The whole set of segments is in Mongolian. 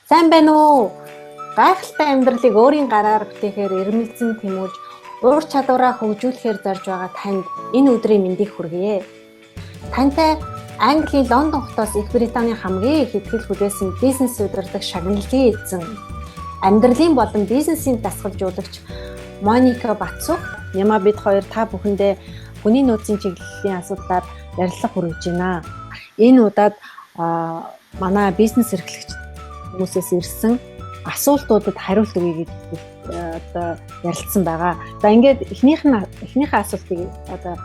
Сайн байна уу? Гайхалтай амьдралыг өөрийн гараар бүтээхээр эрмэлзэн тэмүүлж, ур чадвараа хөгжүүлэхээр зорж байгаа танд энэ өдрийн мэндийг хүргэе. Тантай Английн Лондон хотоос Их Британий хамгийн их ихтгэл хүлээсэн бизнес удирдах шагналын эзэн, амьдралын болон бизнесийн дасгалжуулагч Моника Батцух Яма бид хоёр та бүхэндээ хүний нөөцийн чиглэлийн асуудлаар ярилцлага хүргэж байна. Энэ удаад манай бизнес эрхлэгч хүмүүсээс ирсэн асуултуудад хариулт өгье гэж одоо ярилцсан байгаа. За ингээд эхнийхээ асуултыг одоо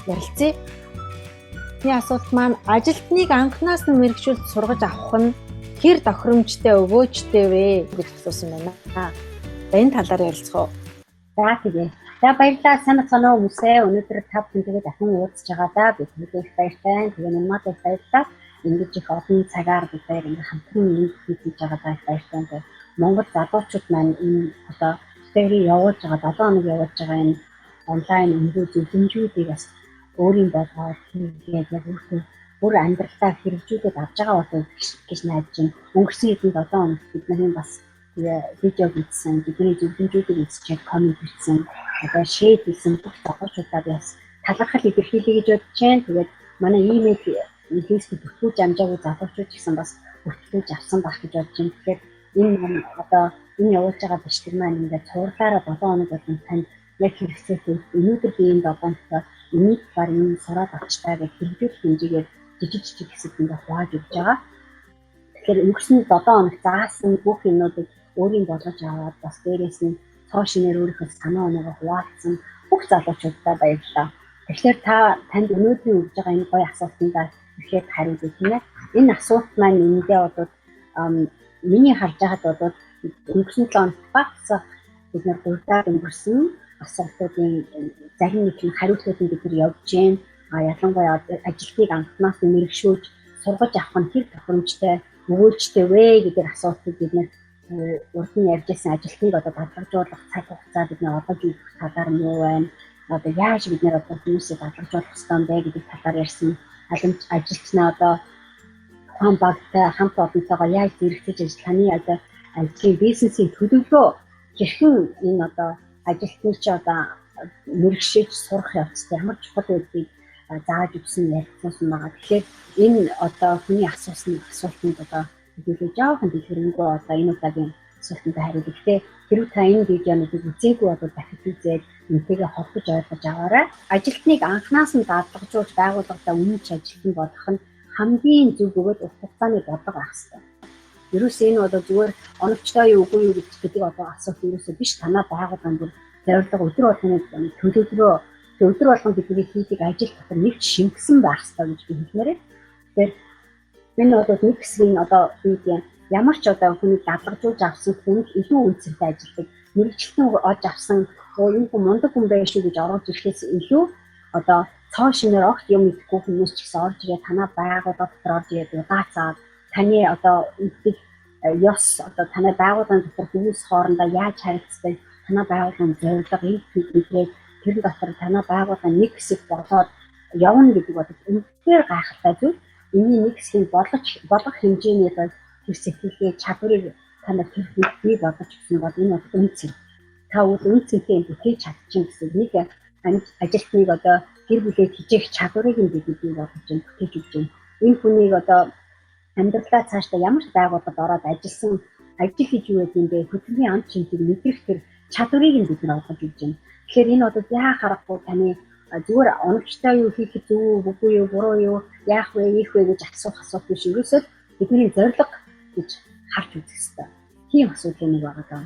ярилцъя. Энэ асуулт маань ажилтныг анхнаас нь мэрэгчүүлж сургаж авах нь хэр тохиромжтой өгөөжтэй вэ гэж асуусан байна. За энэ талаар ярилцах уу? За тэгээ. За баярлалаа сайн байна уу хүмүүсээ. Өнөөдөр та бүхэндээ дахин уулзж байгаа да. Бид бүгд баяртай. Тэгээ намайг баярлалаа. Ингэж их олон цагаар бид хоёр ингээ хамтран хийж байгаа баяртай. Монгол залуучууд маань энэ одоо тэрийг явуулж байгаа 7 хоног явуулж байгаа энэ онлайн өнгөө зөвлөмжүүдийг бас өөрийн болгоод тэгээд яг бүр амьдралдаа хэрэгжүүлээд авч байгаа болов гэж найдаж байна. Өнгөрсөн хэдэн 7 хоногт бидний бас видео хийсэн, бидний зөвлөмжүүдийг үзчихээд коммент хийсэн, одоо шеэр хийсэн бүх залуучуудаа бас талархал илэрхийлье гэж бодож байна. Тэгээд манай имэйл Facebook бүтгэж амжаагүй залуучууд гэсэн бас бүтгэж авсан байх гэж бодож байна. Тэгэхээр энэ одоо энэ явуулж байгаа бичлэг маань ингээд цуурлаараа 7 хоног болгон танд яг хэрэгцээтэй өнөөдөр би энэ 7 хоногт энийг баг энэ сураад авчтаа гэх хэрэгжүүлэх хэмжээгээр жижиг хэсэг ингээд хувааж өгч байгаа. Тэгэхээр өнгөрсөн 7 хоног заасан бүх юмнуудыг өөрийн болгож аваад бас дээрээс нь цоо шинээр өөрийнхөө санаа оноогоо хуваалцсан бүх залуучуудаа баярлалаа. Тэгэхээр танд өнөөдрийн өгж байгаа энэ гоё асуултанд ихэд хариулъя тийм ээ. Энэ асуулт маань эндээ бодоод миний харж байгаад бодоод өнгөрсөн 7 хоногт багцах бид нар дурдаад өнгөрсөн асуултуудын зарим нэг нь хариултуудыг бид нар явж гин. Ялангуяа ажилтныг анхнаас нь мэрэгшүүлж сургаж авах нь хэр тохиромжтой өгөөжтэй вэ гэдэг асуултыг бид нар урд нь ярьж байсан ажилтныг одоо дадлгажуулах цаг хугацаа бид нар олгож өгөх талаар нь юу байна? Одоо яаж бид нар одоо хүмүүсийг дадлгажуулах ёстой юм бэ гэдэг талаар ярьсан. Ажилтнаа одоо ухаан багтай хамт олонтойгоо яаж зэрэгцэж ажиллахны одоо ажлын бизнесийн төлөвлөгөө хэрхэн энэ одоо ажилтны чи одоо мэрэгшиж сурах явцад ямар чухал байдгийг зааж өгсөн ярилцсан байгаа. Тэгэхээр энэ одоо хүний асуултанд одоо хэлээ жаахан дэлгэрэнгүй одоо энэ удаагийн асуултанд хариулъя. Гэхдээ хэрвээ та энэ видеоныг үзээгүй бол дахиж үзээд энтэйгээ холбож ойлгож аваарай. Ажилтныг анхнаас нь дадлгажуулж байгууллагатай үнэнч ажилтан болох нь хамгийн зөв бөгөөд урт хугацааны бодлого байх хэрэгтэй. Ерөөс энэ бол зүгээр оновчтой юу үгүй юу гэдэг одоо асуулт ерөөсөө биш. Танаа байгууллагын бүр зорилго өдөр болгоны төлөвлөгөө өдөр болгон бидний хийдэг ажил дотор нэгч шингэсэн байх хэрэгтэй гэж би хэлмээрээ. Тэгэхээр энэ бол нэг хэсгийн одоо бид ямар ч одоо хүний дадлгажуулж авсан хүн илүү үнцэнтэй ажилтдаг. Мэргэжилтэн олж авсан энэ хүн мундаг хүн байх шүү гэж орж ирэхээс илүү одоо цоо шинээр огт юм идэхгүй хүмүүс ч гэсэн орж ирээ танаа байгууллага дотор орж ирээд угаацаад таны одоо ингэдэг ёс одоо танай байгууллагын дотор хүмүүс хоорондоо яаж харилцдаг танай байгууллагын зорилго энэ хэлбэрээр тэр дотор танай байгууллагын нэг хэсэг болоод явна гэдэг бол үнэхээр гайхалтай зүйл. Эний нэг хэсгийг болгох хэмжээний бол тэр сэтгэлгээ чадварыг танай тэр бий болгож өгсөн бол энэ бол үнцэн. Та үнцэнтэй бүтээж чадчих гэсэн нэг ажилтныг одоо гэр бүлээ хижээх чадварыг нь бид бий болгож бүтээж өгч байна. Энэ хүнийг одоо амьдралаа цаашдаа ямар ч байгууллагад ороод ажил хийж юу гэдэг юм бэ? Хөдөлгөөний амт чимтгийг мэдрэх тэр чадварыг нь бид нар олгож өгч байна. Тэгэхээр энэ бол яа харахгүй таны зүгээр оновчтой юу хийх зөв үгүй юу буруу юу яах вэ ийх вэ гэж асуулт биш. Ерөөсөө бидний зорилго гэж харж үзэх хэрэгтэй. Тийм асуудал нэг байгаа даа.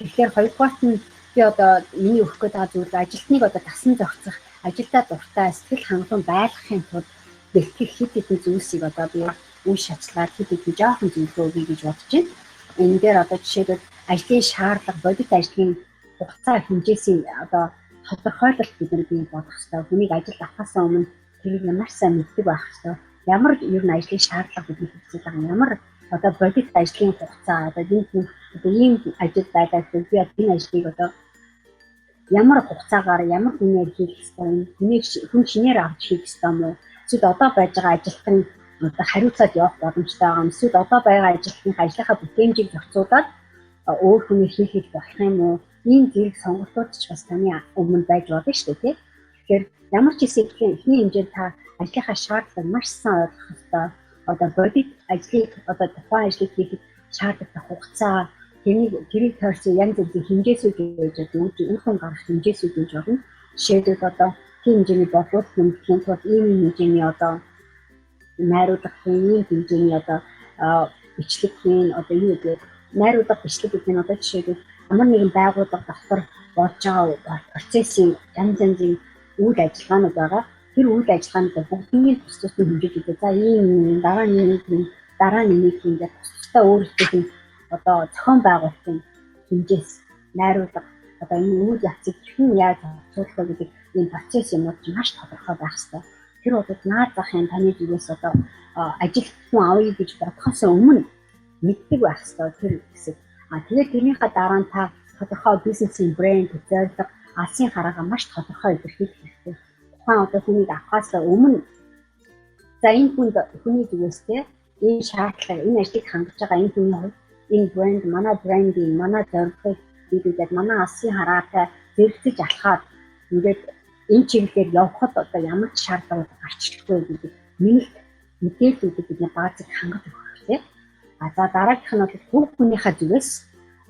Тэгэхээр хоёрдугаарт нь би одоо миний өгөх гээд байгаа зүйл ажилтныг одоо тасн зохицох, ажилдаа дуртай, сэтгэл хангалуун байлгахын тулд бэлтгэх хэд хэдэн зүйлсийг одоо би үе шатлаад хэд хэдэн жоохон зүйлөө өгье гэж бодож байна. Энэ дээр одоо жишээлбэл ажлын шаардлага, бодит ажлын хугацаа хэмжээсийн одоо тодорхойлолт бид нар бий болгох хэрэгтэй. Хүнийг ажил авахаас өмнө тэрийг ямар сайн мэддэг байх хэрэгтэй. Ямар ер нь ажлын шаардлага бидний хэрэгцээ байгаа, ямар одоо бодит ажлын хугацаа одоо ийм ажил байлаа гэвэл би энэ ажлыг одоо ямар хугацаагаар ямар хүнээр хийх ёстой юм, хүн шинээр авч хийх ёстой юм уу? Эсвэл одоо байж байгаа ажилтан одоо хариуцаад явах боломжтой байгаа юм. Эсвэл одоо байгаа ажилтны ажлынхаа бүтээмжийг зохицуулаад өөр хүнээр хийх болох юм уу? Ийм зэрэг сонголтууд ч бас таны өмнө байж болно шүү дээ, тийм. Тэгэхээр ямар ч хэсэг ихний хэмжээнд та ажлынхаа шаардлагыг маш сайн ойлгох ёстой. Одоо бодит ажлыг одоо тухайн ажлыг хийхэд шаардлагатай хугацаа тэрийг таарсан янз бүрийн хэмжээсүүд гэж үр дүн гарах хэмжээсүүд гэж болно. Жишээлбэл одоо тийм хэмжээний бодлого хэмжээний тулд ийм хэмжээний одоо найруулгын ийм хэмжээний одоо бичлэгийн одоо юу гэдэг найруулга бичлэг гэдэг нь одоо жишээлбэл ямар нэгэн байгууллага дотор болж байгаа процессын янз янзын үйл ажиллагаанууд байгаа. Тэр үйл ажиллагаанууд бүгднийг тус тусны хэмжээтэй. За ийм дараа нэг ингээд тусдаа өөрсдөө одоо зохион байгуулалтын хэмжээс найруулга одоо энэ үйл явцыг хэрхэн яаж зохицуулах гэдэг энэ процесс юмуд маш тодорхой байх хэрэгтэй. Тэр бол наад захын таны зүгээс одоо ажил хүн авъя гэж бодохоос өмнө мэддэг байх хэрэгтэй тэр хэсэг. Тэгээд тэрнийхээ дараа та тодорхой бизнесийн брэнд зорилго алсын хараагаа маш тодорхой илэрхийлэх хэрэгтэй. Тухайн одоо хүнийг авахаас өмнө за энэ хүний зүгээс энэ шаардлага энэ ажлыг хангаж байгаа энэ хүний хувьд энэ брэнд манай брендийн манай зорилгыг биелүүлээд манай алсын хараатай зэрэгцэж алхаад ингээд энэ чиглэлээр явхад одоо ямар ч шаардлагууд гарч ирэхгүй гэдэг мэдээллүүдийг бидний баазыг хангаж өгөх хэрэгтэй. За дараагийнх нь бол бүх хүнийхээ зүгээс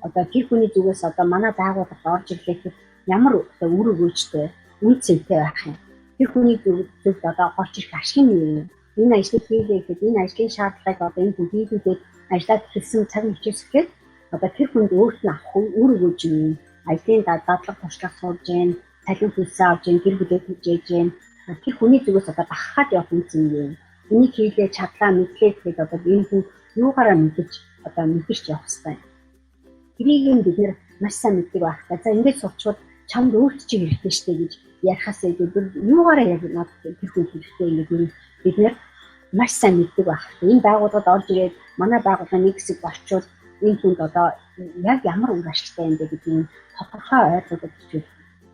одоо тэр хүний зүгээс одоо манай байгууллагад орж ирэхэд ямар одоо үр өгөөжтэй үн цэнтэй байх юм. Тэр хүний зүгт одоо орж ирэх ашиг нь юу? Энэ ажлыг хийлээ гэхэд энэ ажлын шаардлагыг одоо энэ хүн биелүүлээд ажиллаад хэлсэн цаг мөчөөсөөр одоо тэр хүнд өөрт нь авах үр өгөөж юм. Ажлын дадлага туршлага суулж гэн, цалин хөлсөө авч гэн, гэр бүлээ хүчээж гэн. Тэр хүний зүгээс одоо дахахад явах үн цэн юм. Энийг хийлээ чадлаа мэдлээ гэхэд одоо энэ хүн юугаараа мэдэж одоо мэдэрч явах хэрэгтэй. Тэрийг бид нэр маш сайн мэддэг байх. За ингэж сурчвал чамд өөрт чинь хэрэгтэй штэ гэж ярихаас илүү юугаараа яг надад тэр хүн хэрэгтэй ингэж бид нэр маш сайн мэддэг байх. Энэ байгууллагад орж ирээд манай байгууллагын нэг хэсэг болчвол энэ хүнд одоо яг ямар үр ашигтай юм бэ гэдгийг тодорхой ойлгуулж бичвэл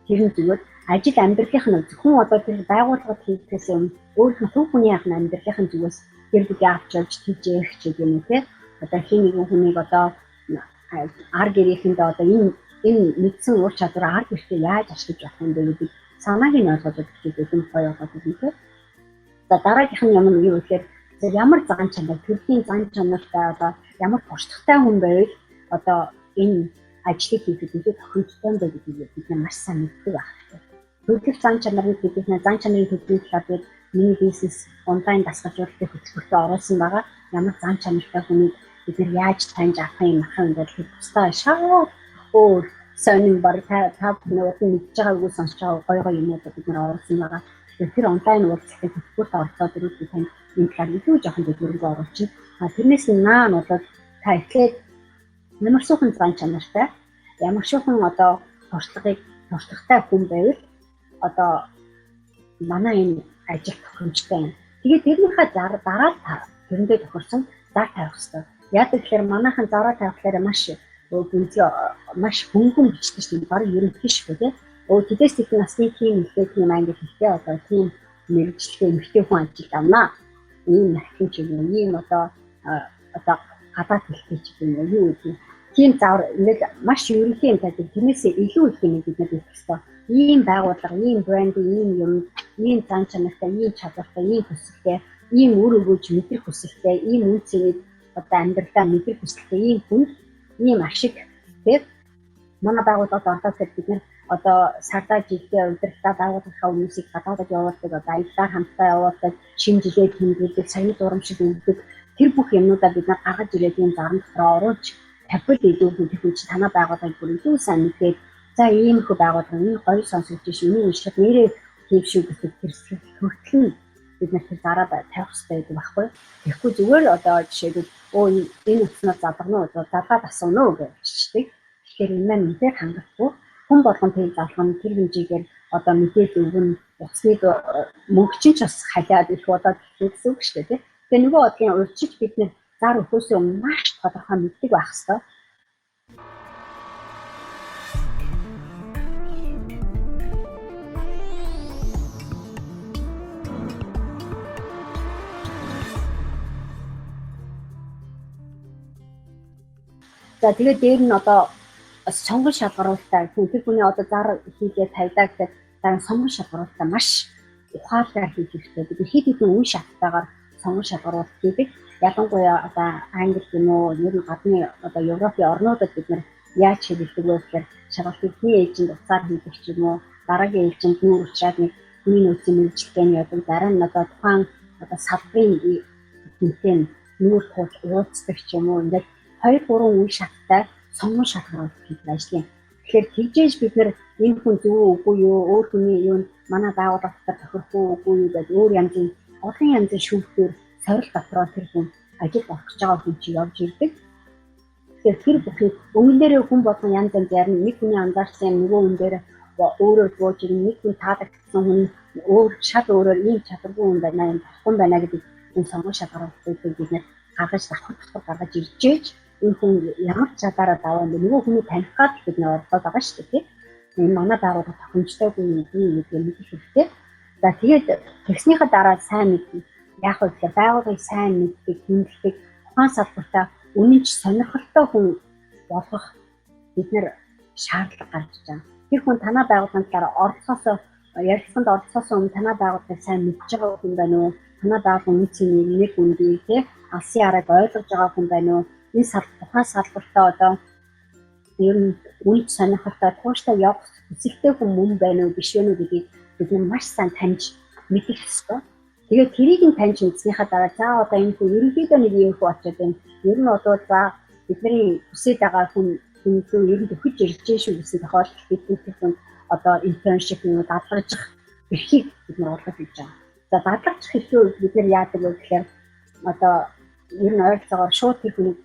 тэрний зүгээр ажил амьдралынх нь зөвхөн одоо тэр байгууллагад хийхээс өмнө өөрийнх нь хүний амьдралынхын зүгээс тэр бүгэ авч явж тийжээх ч юм уу те одоо хин нэгэн хүнийг одоо ар гэрээхэндээ одоо энэ мэдсэн ур чадвараа ар гэртээ яаж ашиглаж болох юм бэ гэдэг санааг нь ойлгуулж бичиж өгөх гоё болоод байна те. За дараагийнх нь ямар юу гэхээр ямар зан чанар төрлийн зан чанартай одоо ямар туршлагатай хүн байвал одоо энэ ажлыг хийхэд илүү тохиромжтой юм бэ гэдгийг бид маш сайн мэддэг байх хэрэгтэй. Төрөлх зан чанарыг бид зан чанарын төдийн талаар миний бизнес онлайн дасгалжуулалтын хөтөлбөртөө оруулсан байгаа. Ямар зан чанартай хүнийг бид яаж таньж авах юм гэхээр тусдаа шууд өөр сонин баг та нөгөө мэдж байгаа үгээс сонсож байгаа гоё юмнууд бид оруулсан байгаа. Тэр онлайн уулзалтын хөтөлбөрт оролцоод ирээд тань энэ талаар илүү жоохон дэвгэрэнгүй оруулчих. Тэрнээс наан болоод та ихлээр ямар шуухан зан чанартай ямар шуухан одоо туршлагатай хүн байвал одоо манай энэ ажил тохиромжтой юм. Тэгээд тэрнийхээ дараа тэрэндээ тохирсон зар тавих хэрэгтэй. Яг тэгэхээр манайхан зараа тавихлаараа маш хөнгөн бичдэг шүү дээ. Бараг ерөнхий шүү дээ. Тэдээс их насны тийм тийм анги хэлтэй одоо тийм мэрэгчлээ эмэгтэй хүн ажилд авнаа. Ийм нахин ч юм ийм одоо гадаад хэлтэй ч юм юу гэдэг. Тийм зар нэг маш ерөнхий юм байдаг. Тэрнээсээ илүү их юм бид нар хэлэх хэрэгтэй. Ийм байгууллага, ийм брэнд, ийм юм, ийм зан чанартай, ийм чадвартай, ийм хүсэлтэй, ийм үр өгөөж мэдрэх хүсэлтэй, ийм үн цэнийг одоо амьдралаа мэдрэх хүсэлтэй ийм хүн, ийм ашиг тийм манай байгууллагад оролцоод бид нар одоо сардаа жилдээ удирдлагаа байгууллагынхаа хүмүүсийг гадаадд явуулдаг, одоо аяллаар хамтдаа явуулдаг, шинэ жилээ тэмдэглэдэг, саяны дурамшиг өгдөг тэр бүх юмнуудаа бид нар гаргаж ирээд ийм зарим дотроо оруулж тавьбал илүү хүн чи танаа байгууллагыг бүр илүү сайн мэдээд за ийм их байгууллага энэ гоё сонсогдож шүү, энэ уншихад нэрээ тийм шүү гэдэг тэр хүртэл нь бид нар тэр зараад тавих хэрэгтэй гэдэг байхгүй. Тэгэхгүй зүгээр л одоо жишээлбэл энэ утаснаас задгана уу, залгаад асууна уу гэж бичдэг. Тэгэхээр энэ маань үнээр хангахгүй. Хүн болгон тэр залгана тэр хэмжээгээр одоо мэдээлэл өгнө, утасныг мөнгө чинь ч бас халиад их болоод гэсэн үг шүү дээ. Тэгээ нөгөө бодлын урьдчилж бид нэр зар өхөөсөө өмнө маш тодорхой мэддэг байх ёстой. За тэгээд дээр нь одоо сонгон шалгаруулалтаа тэр хүний одоо зар хийгээ тавьдаа гэхэд дараа сонгон шалгаруулалтаа маш ухаалгаар хийж хэрэгтэй. Бид хэд хэдэн үе шаттайгаар сонгон шалгаруулалт хийдэг. Ялангуяа одоо Англи юм уу, ер нь гадны одоо Европын орнуудад бид нар яаж хийдэг вэ гэхээр шалгалтыг хий эйжент уцаар хийдэг ч юм уу, дараагийн эйжент нүүр уучраад нэг хүний нөөцийн мэргэжилтэйний одоо дараа нь одоо тухайн одоо салбарын хэмжээнд нүүр тулж уулздаг ч юм уу, ингээд 2-3 үе шаттай сонгон шалгаруулалт хийх ажил юм. Тэгэхээр тэгжээж бид нар энэ хүн зөв үгүй юу, өөр хүний юу манай байгууллага дотор тохирох үгүй юу гэдэг өөр янзын олон янзын шүүхтээр сорил дотроо тэр хүн ажил олох гэж байгаа хүн чи явж ирдэг. Тэгэхээр тэр бүхний өмнөдөө хүн болгон янз янз ярина. Нэг хүний анзаарсан нөгөө хүн дээр өөрөөр бууж ирнэ. Нэг хүн таалагдсан хүн өөр шал өөрөөр ийм чадваргүй хүн байна, ийм болохгүй байна гэдэг энэ сонгон шалгаруулалтыг бид нэр гаргаж гаргаж иржээж энэ хүн ямар чадаараа даваа юм бэ? Нөгөө хүний таних гад бид нэр оролцоод байгаа шүү дээ. Энэ манай байгууллага тохиомжтойгүй юм гэдэг мэдэх хэрэгтэй. За тэгээд тэгснийхаа дараа сайн мэднэ. Яг л байгууллагыг сайн мэддэг, хэмждэг, ухаан салбартаа үнэнч сонирхолтой хүн болгох бид нэр шаардлага гарч байгаа. Тэр хүн танаа байгууллаганд дараа оролцохоос ярилцлаганд оролцохоос өмнө танаа байгууллагыг сайн мэдж байгаа хүн байна уу? Танаа байгууллагын нийцийн нэг үндий тий алсын арайг ойлгож байгаа хүн байна уу? Энэ ухаан салбартаа одоо ер нь үнэнч сонирхолтой тууштай явах хүсэлтэй хүн мөн байна уу биш вэ гэдгийг бид маш сайн таньж мэдэх ёстой. Тэгээд тэрийг нь таньж мэдснийхаа дараа за одоо энэ хүн ерөнхийдөө нэг юм хөө очоод байна. Ер нь одоо за бидний хүсэж байгаа хүн ер нь төгөж ирж шүү гэсэн тохиолдолд бид тэр одоо internship юм дадлагдах эрхийг бид нар олгож хийж байгаа. За дадлагдах эрхийг бид нар яадаг вэ гэхээр одоо ер нь ойролцоогоор шууд тэр хүнийг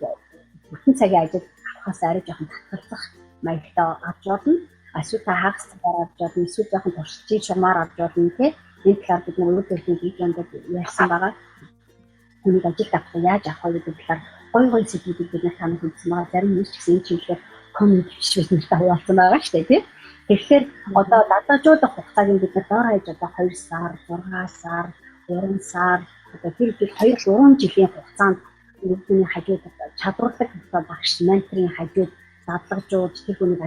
бүтэн цагийн ажил авахаас арай жоохон татгалзах маягтай авч болно. Эсвэл хагас цагаар авч болно. Эсвэл жоохон туршилтын шумаар авч болно тий. Энэ талаар бид нэг өөрөөр хэлбэл ярьсан байгаа. Хүнийг ажилд авах яаж авах вэ гэдэг талаар гой сэдвүүдийг бид нар танах үзсэн байгаа. Зарим нь ч гэсэн энэ чиглэлээр коммуникашн хэлтэй хуваалцсан байгаа шүү дээ тий. Тэгэхээр одоо дадлажуулах хугацааг нь бид нар доор хаяж одоо 2 сар, 6 сар, 3 сар одоо тэр 2-3 жилийн хугацаанд бидний хажууд чадварлаг багш менторын хажууд дадлажуулж тэр хүнийг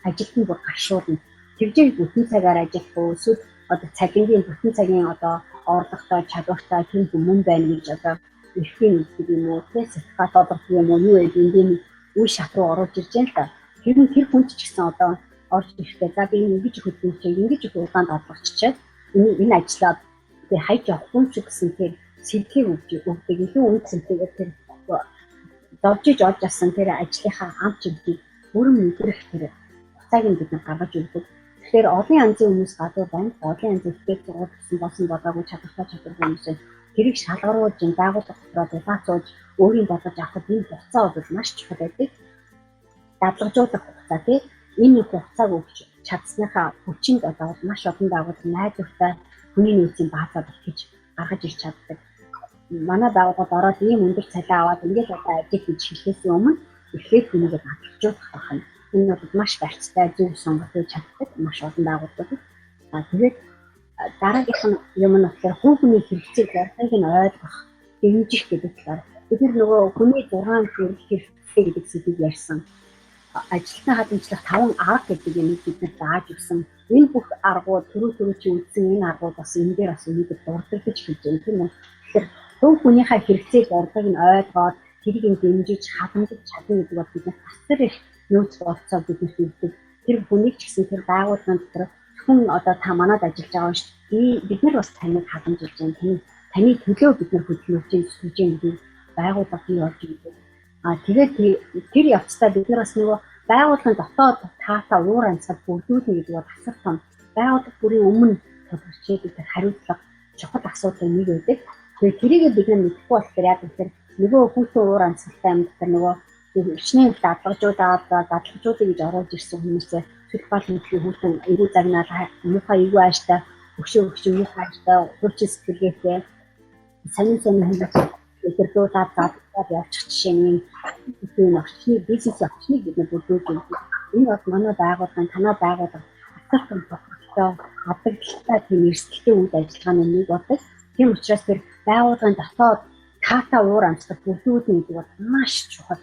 ажилтны бүр гашуулна. Тэгжээ бүтэн цагаар ажиллах уу эсвэл одоо цагийн бүтэн цагийн одоо орлоготой чадвартай тэр хүмүүс байна гэж одоо эрхийн гэдэг юм уу тий сертификат олгох юм уу юу гэдэг энэ үе шат руу оруулж ирж байна л да. Тэр хүн ч гэсэн одоо орж ирэхдээ за би ингэж хөдөлмөрч ингэж их удаан дадлагчаад энэ ажлаад би хайж явах юм ч гэсэн тэр сэргийг өгдөг илүү үнцэнтэйгээр тэр доржиж олж авсан тэр ажлынхаа амт чиглэлийг бүрэн мэдрэх тэр хугацааг нь бид нар гаргаж өгдөг. Тэгэхээр олон янзын хүмүүс гадуур байна. Олон янзын ихтэй зургуулсан болсон болоогүй чадвартай хүмүүс тэрийг шалгаруулж байгууллага дотроо дулаацуулж өөрийн болгож авахд энэ хугацаа бол маш чухал байдаг. Дадлажуулах хугацаа тий энэ хугацааг өгч чадсныхаа хүчинд одоо маш олон байгууллага найдвартай хүний нөөцийн баазаа бэлтгэж гаргаж ирч чаддаг. Манай байгууллагад ороод ийм өндөр цалин аваад ингээд одоо ажил хийж хэлхээс өмнө эхлээд хүнийг дадлажуулах байна. Энэ бол маш барьцтай зөв сонголт хийж чаддаг маш олон байгууллагууд. Тэгээд дараагийнх нь юм нь болохоор хүний хэрэгцээг зорилгыг нь ойлгох, дэмжих гэдэг талаар бид нөгөө хүний 6 хэрэгцээ гэдэг зүйлийг ярьсан. Ажилтны хадгалах 5 арга гэдэг юм бид нар зааж өгсөн. Энэ бүх аргууд түрүү чи үзсэн энэ аргууд бас энэ дээр бас үүнийг дурддаг гэж хэлж байна тийм үү. Тэгэхээр зөв хүнийхээ хэрэгцээг зорилгыг нь ойлгоод тэрийг нь дэмжиж хадгалж чадна гэдэг бол бид нар их нөөц болцоо биднэрт өгдөг. Тэр хүнийг ч гэсэн тэр байгууллагын дотор хүн одоо та манад ажиллаж байгаа шүү дээ. Бид нар бас таныг хадгалж байна. Таны төлөө бид нар хөдөлмөрч хийж гэдэг байгууллага бий болж байгаа. Тэгээд тэр явцдаа бид нар бас нөгөө байгууллагын дотоод таата уур амьсгал бүрдүүлнэ гэдэг бол асар том. Байгууллага бүрийн өмнө тодорхойлж байгаа хариуцлага чухал асуудал нэг байдаг. Тэгээд тэрийг бид нар мэдэхгүй болохоор яг үнэхээр нөгөө хүүхдийн уур амьсгалтай амьд дотор нөгөө өвчнээ дадлажуулъя гэж оруулж ирсэн хүмүүсээ төлөвлөл мэдхийн хүүхдэн эвгүй загнаал муухай эвгүй ааштай өгшөө муухай ааштай хурц сэтгэлгээтэй сонин хүмүүс өдөрлүүлээд задлаад явчих жишээний энэ орчны бизнес орчныг бид бүрдүүлж байна. Энэ бол манай байгууллагын танай байгууллага асар том тохиолдолтой хадгалтай тийм эрсдэлтэй үйл ажиллагааны нэг болдог. Тийм учраас тэр байгууллагын дотоод таата уур амьсгал бүрдүүлнэ гэдэг бол маш чухал.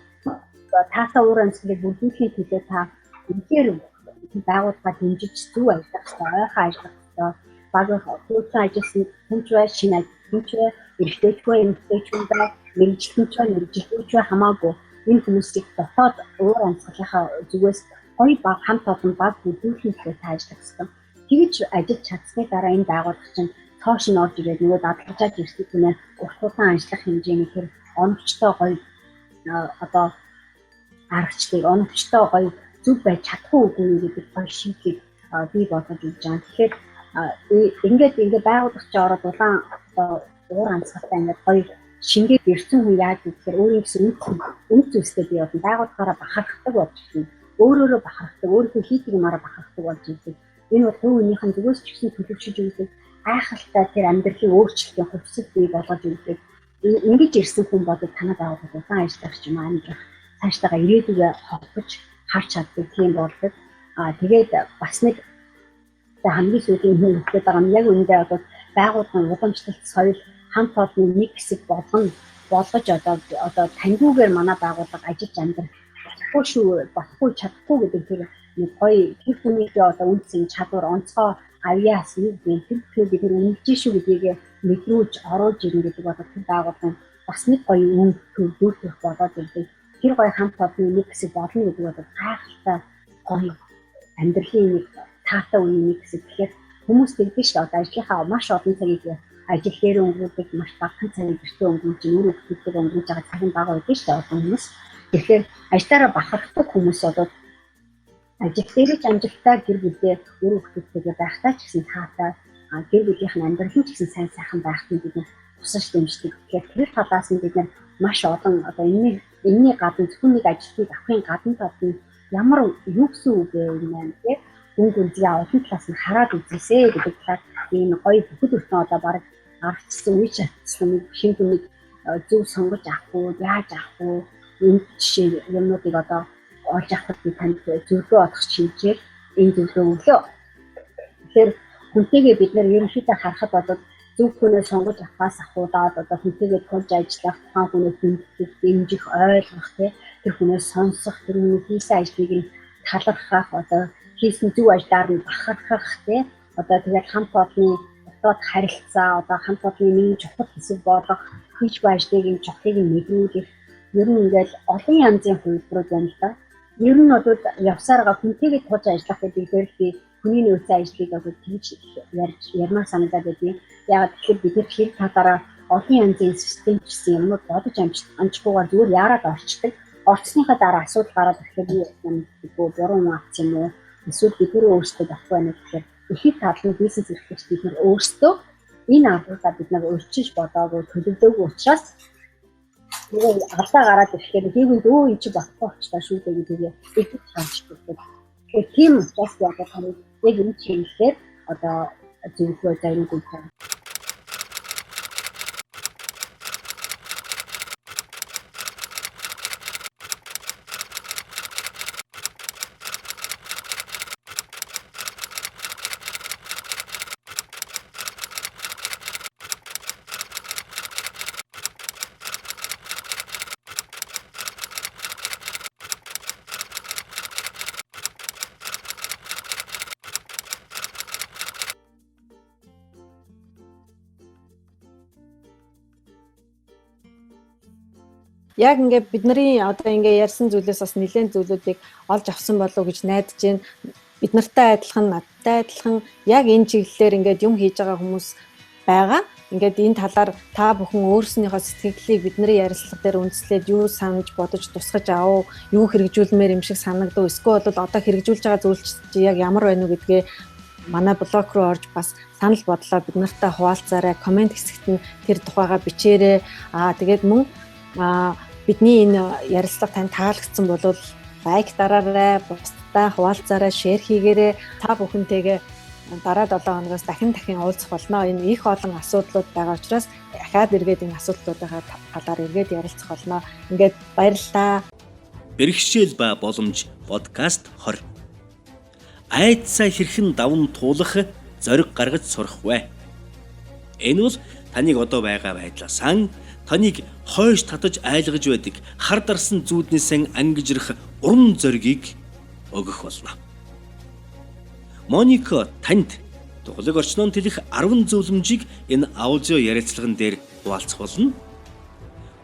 Таата уур амьсгалыг бүрдүүлэхийн төлөө та үнээр байгууллагаа дэмжиж зөв ажиллах хэрэгтэй, ойрхон ажиллах хэрэгтэй. Багийнхаа төлөвлөсөн ажилласан хүнч бай, шинэ хүнч бай, эрхтэйчгүй, эмэгтэйчгүй бай, мэрэгжилтэнчгүй хамаагүй энэ хүмүүсийг дотоод уур амьсгалынхаа зүгээс гоё баг хамт олон баг бүрдүүлэхийн төлөө та ажиллах хэрэгтэй. Тэгж ажиллаж чадсны дараа энэ байгууллага чинь цоош нь орж ирээд нөгөө дадлгажаад ирсэн түнээ урт удаан ажиллах хэмжээний тэр оновчтой гоё одоо аргачлалыг оновчтой гоё зүг байж чадахгүй үгүй гэдэг гоё шийдлийг бий болгож өгч байгаа. Тэгэхээр ингээд байгууллагч ороод улаан уур амьсгалтай ингээд гоё шингээд ирсэн хүн яаж гэхээр өөрийн гэсэн үн зүйлстэй бий болон байгууллагаараа бахархдаг болж байна. Өөрөөрөө бахархдаг, өөрийнхөө хийдэг юмараа бахархдаг болж байна. Энэ бол хувь хүнийхэн зүгээс ч гэсэн төлөвшөж өгдөг айхалтай тэр амьдралын өөрчлөлтийн хувьсэл бий болгож өгдөг. Ингэж ирсэн хүн бодод танай байгууллага улаан ажиллагч юм амьдрах цаашдаа ирээдүгээ холбож харж чаддаг тийм болдог. Тэгээд бас нэг хамгийн сүүлийн хэлээд байгаа нь яг үүндээ одоо байгууллагын уламжлалт соёл хамт олонны нэг хэсэг болгож одоо тангиугаар манай байгууллага ажиллаж амьдрах болохгүй чадахгүй гэдэг тэр нэг гоё тэр хүнийхээ одоо үнцэн чадвар онцгой авьяас нэг тэр бид үнэлж шүү гэдгийг мэдрүүлж оруулж ирнэ гэдэг бол тэр байгууллагын бас нэг гоё үн төрүүлэх болоод ирдэг. Тэр гоё хамт олонны нэг хэсэг болно гэдэг бол гайхалтай гоё амьдралын нэг таатай үеийн нэг хэсэг. Тэгэхээр хүмүүс тэгдэж шүү одоо ажлынхаа маш олон цагийг ажил дээр өнгөрүүлдэг, маш багахан цагийг гэртээ өнгөрүүлж, өөрөө хөдөлгөөн өнгөрүүлж байгаа цагийн бага байдаг шүү олон хүмүүс. Тэгэхээр ажлаараа бахархдаг хүмүүс болоод ажил дээр ч амжилттай гэр бүлдээ өөрөө хөдөлгөөнтэй байхтай ч гэсэн таатай гэр бүлийнх нь амьдрал нь ч гэсэн сайн сайхан байхад бид нар тусаж дэмждэг. Тэгэхээр тэр талаас нь бид нар маш олон одоо энэний гадна зөвхөн нэг ажилтныг авахын гадна талын ямар юу гэсэн үг юм бэ гэх гүнзгий олон талаас нь хараад үзээсэй гэдэг талаар ийм гоё бүхэл бүтэн одоо баг аргачлсан үе шатсан нэг шинэ хүнийг зөв сонгож авахгүй, яаж авахгүй энэ жишээ юмнуудыг одоо олж авахд би танд зөвлөгөө олох шинжээр энэ зөвлөгөө өглөө. Тэгэхээр хүнтэйгээ бид нар ерөнхийдөө харахад одоо зөв хүнээ сонгож авахаас ахуулаад одоо хүнтэйгээ тулж ажиллах, тухайн хүнээ дэмжих, ойлгох тэр хүнээ сонсох, тэр хүний хийсэн ажлыг нь талархах, одоо хийсэн зөв ажлаар нь бахархах одоо тэгээд хамт олонны дотоод харилцаа, одоо хамт олонны нэг чухал хэсэг болох, хийж буй ажлыг нь чухлыг нь мэдрүүлэх ер нь ингээл олон янзын хувилбарууд байна л да. Ер нь бол явсараа хүнтэйгээ тулж ажиллах гэдэг дээр би хүний нөөцийн ажлыг одоо тэгж ярмаар санагдаад байдیں۔ Яг тэгэхээр бид нар хэр талаараа олон янзын систем гэсэн юмнууд бодож амжихгүйгээр зүгээр яарад орчдөг. Орцсныхаа дараа асуудал гараад ирэхээр би юм буруу юм авч юм уу? Эсвэл бид нар өөрсдөө авах байна гэхээр ихэнх талын бизнес эрхлэгч бид нар өөрсдөө энэ аргуудаа бид нар өөрчилж бодоогүй төлөвлөөгүй учраас тэгээ алдаа гараад ирэхээр хийгэнд энэ чи болохгүй болчихлаа шүү дээ гэдгийг их харж байна. Тэгэхээр тийм учраас яг таны яг энэ чиглэлээр одоо зөвлөгөө зарим өгч байна. Яг ингээд бидний одоо ингээд ярьсан зүйлээс бас нэлээд зүйлүүдийг олж авсан болов уу гэж найдаж байна. Бид нартай адилхан, надтай адилхан яг энэ чиглэлээр ингээд юм хийж байгаа хүмүүс байгаа. Ингээд энэ талаар та бүхэн өөрснийхөө сэтгэлдлийг бидний ярилцлага дээр үндэслээд юу санаж бодож тусгаж авав, юу хэрэгжүүлмээр юм шиг санагдав. Эсвэл одоо хэрэгжүүлж байгаа зүйл яг ямар байна уу гэдгээ манай блог руу орж бас санал бодлоо бид нартай хуваалцаарай. Комент хэсэгт нь тэр тухайга бичээрэй. Тэгээд мөн бидний энэ ярилцлага тань таалагдсан бол лайк дараарай, бусдаа хуваалцаарай, шеэр хийгээрэй. Та бүхэнтэйгээ дараа 7 хоногоос дахин уулзах болно. Энэ их олон асуудлууд байгаа учраас дахиад эргээд энэ асуудлуудаа талаар эргээд ярилцах болно. Ингээд баярлалаа. Бэрхшээл ба боломж подкаст 20. Айдсаа хэрхэн даван туулах, зориг гаргаж сурах вэ? Энэ бол таныг одоо байгаа байдлаасаа таныг хойш татаж айлгаж байдаг хар дарсан зүүднээсээ ангижрах урам зоригийг өгөх болно. Моника танд дуглаг орчноор тэлэх 10 зөвлөмжийг энэ аудио ярилцлаган дээр хуваалцах болно.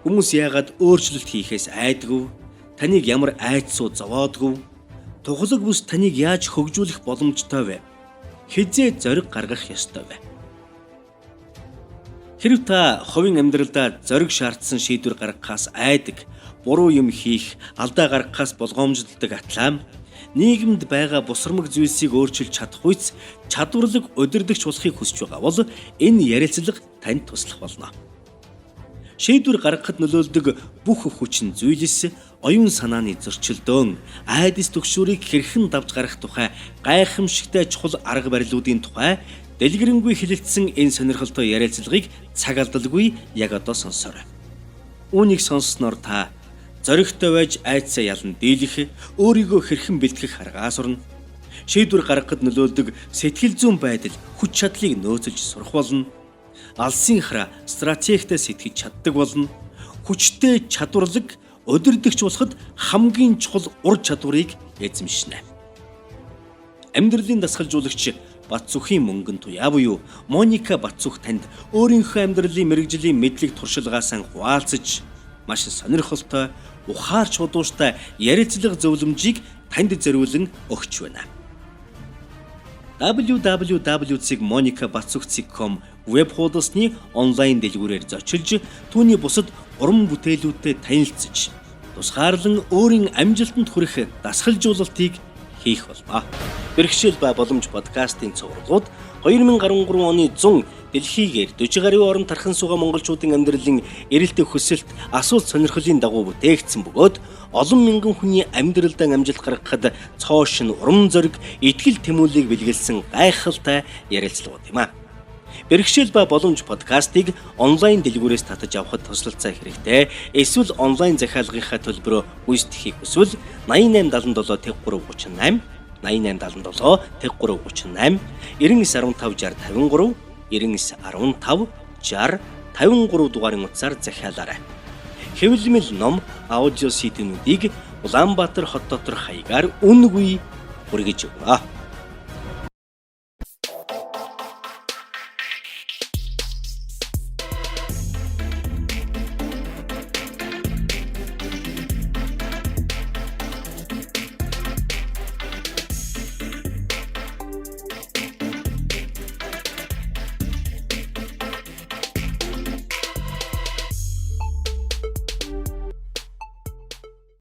Хүмүүс яагаад өөрчлөлт хийхээс айдгүй, таныг ямар айдсуу зовоодгүй, дуглаг бүс таныг яаж хөгжүүлэх боломжтой вэ? Хизээ зориг гаргах ёстой вэ? Хэрв та хувийн амьдралдаа зориг шаардсан шийдвэр гаргахаас айдаг, буруу юм хийх, алдаа гаргахаас болгоомжлдог атлаа нийгэмд байгаа бусрамг зүйлсийг өөрчилж чадах үйс чадварлаг удирдагч болохыг хүсэж байгаа бол энэ ярилцлага танд туслах болно. Шийдвэр гаргахад нөлөөлдөг бүх хүчин зүйлс, оюун санааны зөрчилдөөн, айдас түгшүүрийг хэрхэн давж гарах тухай гайхамшигтай чухал арга барилуудын тухай дэлгэрэнгүй хэлэлцсэн энэ сонирхолтой ярилцлагыг цаг алдалгүй яг одоо сонсоорой. Үүнийг сонссноор та зоригтой байж айдсаа ялан дийлэх, өөрийгөө хэрхэн бэлтгэх аргаа сурна. Шийдвэр гаргахад нөлөөлдөг сэтгэл зүйн байдал, хүч чадлыг нөөцлж сурах болно. Алсын хараа стратегтэй сэтгэж чаддаг болно. Хүчтэй чадварлаг удирдагч болоход хамгийн чухал ур чадварыг эзэмшнэ. Амьдралын дасгалжуулагч Батцүхийн мөнгөн туяа буюу Моника Батцүх танд өөрийнхөө амьдралын мэрэгжлийн мэдлэг туршилгаасаа хуваалцаж маш сонирхолтой, ухаарч удууштай ярилцлага зөвлөмжийг танд зориулан өгч байна. www.monikabatsuch.com веб хуудасны онлайн дэлгүүрээр зочилж түүний бусад уран бүтээлүүдтэй танилцж тусгаарлан өөрийн амжилтанд хүрэх дасгалжуулалтыг хийх болно. Бэрхшээл ба боломж подкастын цувралууд 2013 оны 100 дэлхийгээр 40 гаруй орон тархан суугаа монголчуудын амьдралын эрэлтэх хүсэлт, асуулт сонирхлын дагуу бүтээгдсэн бөгөөд олон мянган хүний амьдралдаа амжилт гаргахад цоош нь урам зориг, итгэл тэмүүллийг бэлгэлсэн гайхалтай ярилцлагууд юм а. Бэрхшээл ба боломж подкастыг онлайн дэлгүүрээс татаж авахд туслалцаа хэрэгтэй. Эсвэл онлайн захиалгынхаа төлбөрөөр гүйцэтгэхийг хүсвэл 8877 1338 8877 1338 9915 6053 9915 60 дугаарын утсаар захиалаарай. Хэвлэмэл ном, аудио CD-нүүдийг Улаанбаатар хот дотор хаягаар үнэгүй хүргэж өгнө.